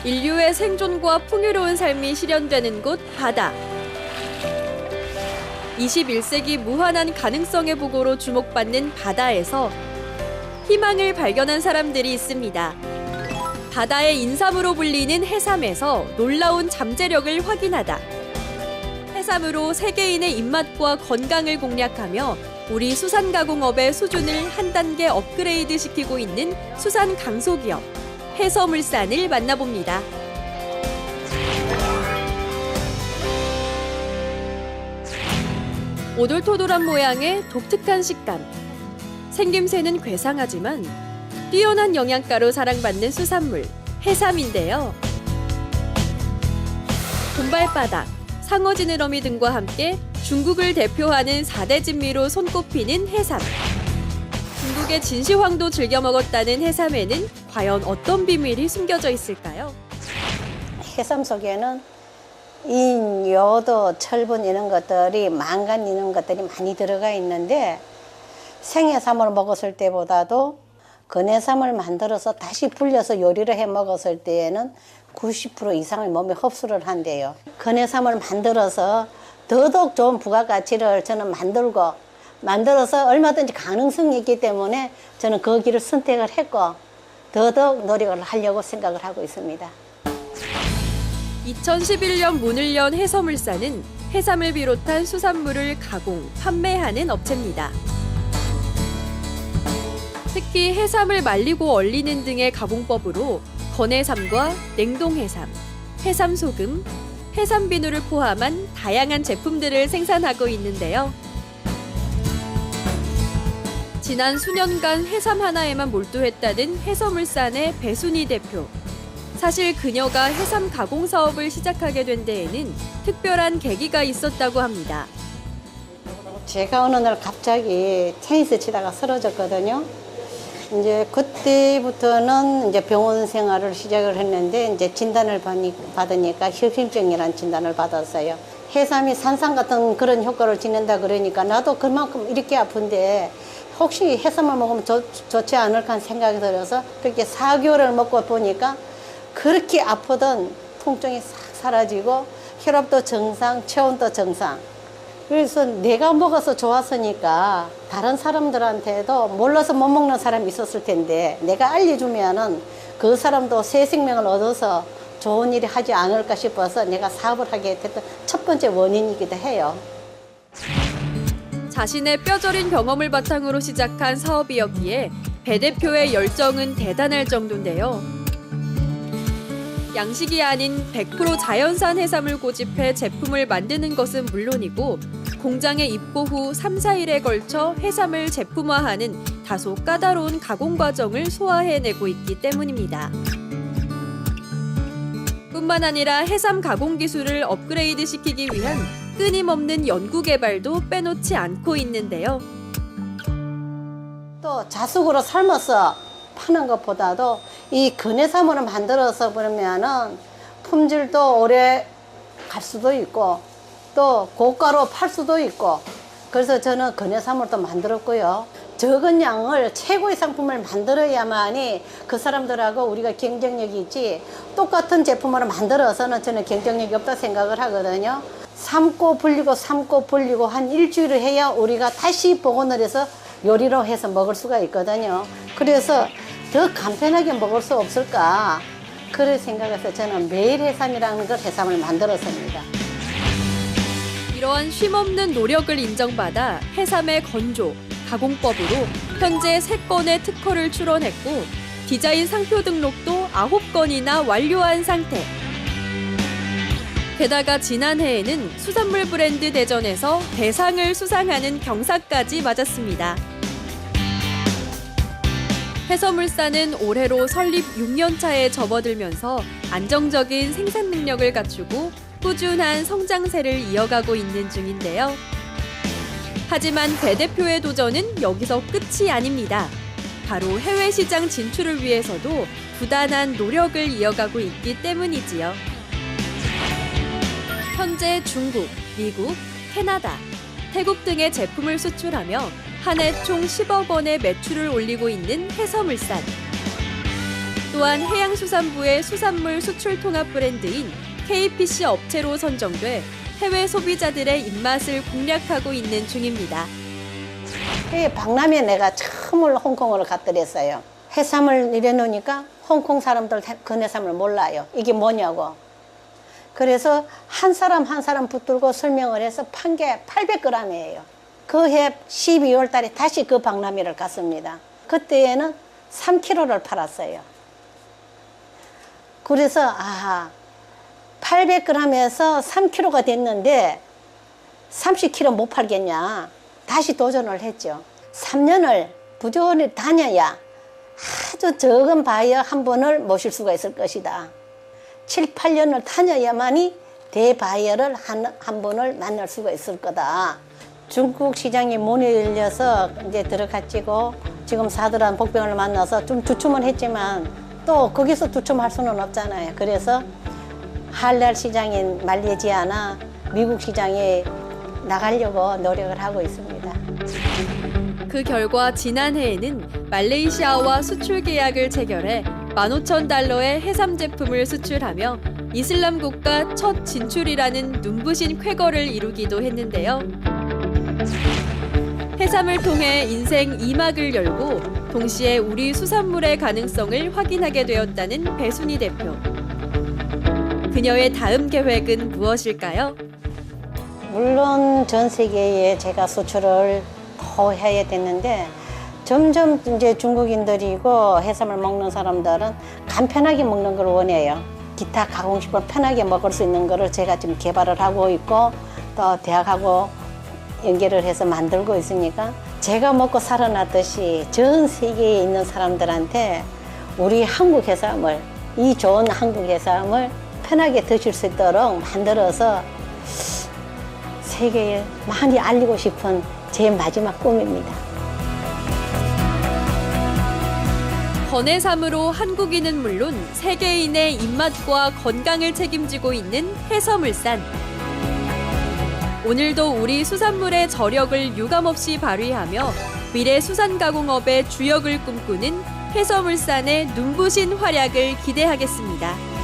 인류의 생존과 풍요로운 삶이 실현되는 곳 바다. 21세기 무한한 가능성의 보고로 주목받는 바다에서 희망을 발견한 사람들이 있습니다. 바다의 인삼으로 불리는 해삼에서 놀라운 잠재력을 확인하다. 해삼으로 세계인의 입맛과 건강을 공략하며 우리 수산가공업의 수준을 한 단계 업그레이드 시키고 있는 수산 강소기업 해서물산을 만나봅니다. 오돌토돌한 모양의 독특한 식감. 생김새는 괴상하지만 뛰어난 영양가로 사랑받는 수산물 해삼인데요. 곰발바닥, 상어지느러미 등과 함께 중국을 대표하는 4대 진미로 손꼽히는 해삼. 중국의 진시황도 즐겨 먹었다는 해삼에는 과연 어떤 비밀이 숨겨져 있을까요? 해삼 속에는 인, 요도, 철분 이런 것들이 망간 이런 것들이 많이 들어가 있는데 생해삼을 먹었을 때보다도 건해삼을 만들어서 다시 불려서 요리를 해 먹었을 때에는 90% 이상을 몸에 흡수를 한대요. 건해삼을 만들어서 더더욱 좋은 부가가치를 저는 만들어서 얼마든지 가능성이 있기 때문에 저는 그 길을 선택을 했고 더더욱 노력을 하려고 생각을 하고 있습니다. 2011년 문을 연 해서물산은 해삼을 비롯한 수산물을 가공, 판매하는 업체입니다. 특히 해삼을 말리고 얼리는 등의 가공법으로 건해삼과 냉동해삼, 해삼소금, 해삼비누를 포함한 다양한 제품들을 생산하고 있는데요. 지난 수년간 해삼 하나에만 몰두했다는 해서물산의 배순희 대표. 사실 그녀가 해삼 가공 사업을 시작하게 된 데에는 특별한 계기가 있었다고 합니다. 제가 어느 날 갑자기 테니스 치다가 쓰러졌거든요. 이제 그때부터는 이제 병원 생활을 시작을 했는데 이제 진단을 받으니까 협심증이라는 진단을 받았어요. 해삼이 산삼 같은 그런 효과를 지닌다 그러니까 나도 그만큼 이렇게 아픈데 혹시 해삼을 먹으면 좋지 않을까 하는 생각이 들어서 그렇게 4개월을 먹고 보니까 그렇게 아프던 통증이 싹 사라지고 혈압도 정상, 체온도 정상. 그래서 내가 먹어서 좋았으니까 다른 사람들한테도 몰라서 못 먹는 사람이 있었을 텐데 내가 알려주면은 그 사람도 새 생명을 얻어서 좋은 일이 하지 않을까 싶어서 내가 사업을 하게 됐던 첫 번째 원인이기도 해요. 자신의 뼈저린 경험을 바탕으로 시작한 사업이었기에 배 대표의 열정은 대단할 정도인데요. 양식이 아닌 100% 자연산 해삼을 고집해 제품을 만드는 것은 물론이고 공장에 입고 후 3, 4일에 걸쳐 해삼을 제품화하는 다소 까다로운 가공 과정을 소화해내고 있기 때문입니다. 뿐만 아니라 해삼 가공 기술을 업그레이드 시키기 위한 끊임없는 연구 개발도 빼놓지 않고 있는데요. 또 자숙으로 삶아서 파는 것보다도 이 건해삼으로 만들어서 그러면은 품질도 오래 갈 수도 있고 또 고가로 팔 수도 있고 그래서 저는 건해삼을 또 만들었고요. 적은 양을 최고의 상품을 만들어야만이 그 사람들하고 우리가 경쟁력이 있지 똑같은 제품으로 만들어서는 저는 경쟁력이 없다 생각을 하거든요. 삶고 불리고 한 일주일을 해야 우리가 다시 복원을 해서 요리로 해서 먹을 수가 있거든요. 그래서 더 간편하게 먹을 수 없을까 그런 생각에서 저는 매일 해삼이라는 걸 해삼을 만들었습니다. 이러한 쉼없는 노력을 인정받아 해삼의 건조, 가공법으로 현재 3건의 특허를 출원했고 디자인 상표 등록도 9건이나 완료한 상태. 게다가 지난해에는 수산물 브랜드 대전에서 대상을 수상하는 경사까지 맞았습니다. 해서물산은 올해로 설립 6년 차에 접어들면서 안정적인 생산 능력을 갖추고 꾸준한 성장세를 이어가고 있는 중인데요. 하지만 배 대표의 도전은 여기서 끝이 아닙니다. 바로 해외 시장 진출을 위해서도 부단한 노력을 이어가고 있기 때문이지요. 현재 중국, 미국, 캐나다, 태국 등의 제품을 수출하며 한 해 총 10억 원의 매출을 올리고 있는 해서물산. 또한 해양수산부의 수산물 수출 통합 브랜드인 KPC 업체로 선정돼 해외 소비자들의 입맛을 공략하고 있는 중입니다. 박람회에 내가 처음으로 홍콩으로 갔더랬어요. 해삼을 이래놓으니까 홍콩 사람들 그 해삼을 몰라요. 이게 뭐냐고. 그래서 한 사람 한 사람 붙들고 설명을 해서 판 게 800g이에요. 그 해 12월 달에 다시 그 박람회를 갔습니다. 그때에는 3kg를 팔았어요. 그래서 800g에서 3kg가 됐는데 30kg 못 팔겠냐. 다시 도전을 했죠. 3년을 부지런히 다녀야 아주 적은 바이어 한 번을 모실 수가 있을 것이다. 7, 8년을 다녀야만이 대바이어를 한 번을 만날 수가 있을 거다. 중국 시장에 문이 열려서 이제 들어갔지고 지금 사들한 복병을 만나서 좀 주춤은 했지만 또 거기서 주춤할 수는 없잖아요. 그래서 한랄 시장인 말레이시아나 미국 시장에 나가려고 노력을 하고 있습니다. 그 결과 지난해에는 말레이시아와 수출 계약을 체결해 15,000달러의 해삼 제품을 수출하며 이슬람 국가 첫 진출이라는 눈부신 쾌거를 이루기도 했는데요. 해삼을 통해 인생 2막을 열고 동시에 우리 수산물의 가능성을 확인하게 되었다는 배순희 대표. 그녀의 다음 계획은 무엇일까요? 물론 전 세계에 제가 수출을 더 해야 됐는데 점점 이제 중국인들이고 해삼을 먹는 사람들은 간편하게 먹는 걸 원해요. 기타 가공식품 편하게 먹을 수 있는 거를 제가 지금 개발을 하고 있고 또 대학하고 연계를 해서 만들고 있으니까 제가 먹고 살아났듯이 전 세계에 있는 사람들한테 우리 한국 해삼을, 이 좋은 한국 해삼을 편하게 드실 수 있도록 만들어서 세계에 많이 알리고 싶은 제 마지막 꿈입니다. 건해삼으로 한국인은 물론 세계인의 입맛과 건강을 책임지고 있는 해서물산. 오늘도 우리 수산물의 저력을 유감없이 발휘하며 미래 수산가공업의 주역을 꿈꾸는 해서물산의 눈부신 활약을 기대하겠습니다.